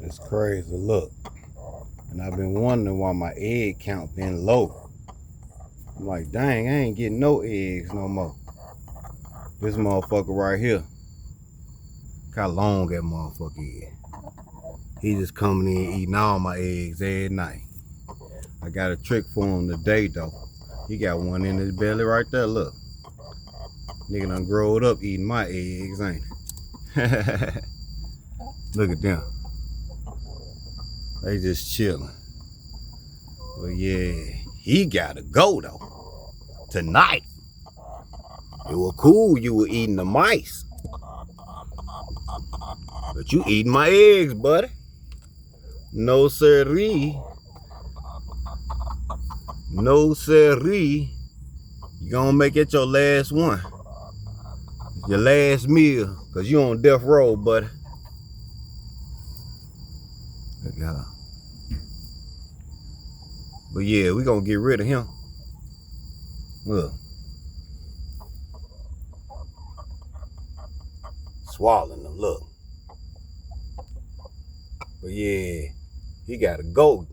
It's crazy, look. And I've been wondering why my egg count been low. I'm like, dang, I ain't getting no eggs no more. This motherfucker right here. Look how long that motherfucker is. He just coming in eating all my eggs every night. I got a trick for him today though. He got one in his belly right there, look. Nigga done growed up eating my eggs, ain't it? Look at them. They just chilling. But yeah, he gotta go though. Tonight. It was cool you were eating the mice. But you eating my eggs, buddy. No siree. No siree. You gonna make it your last one. Your last meal. Cause you on death row, buddy. Look at her. But yeah, we gonna get rid of him. Look. Swallowing them, look. But yeah, he gotta go.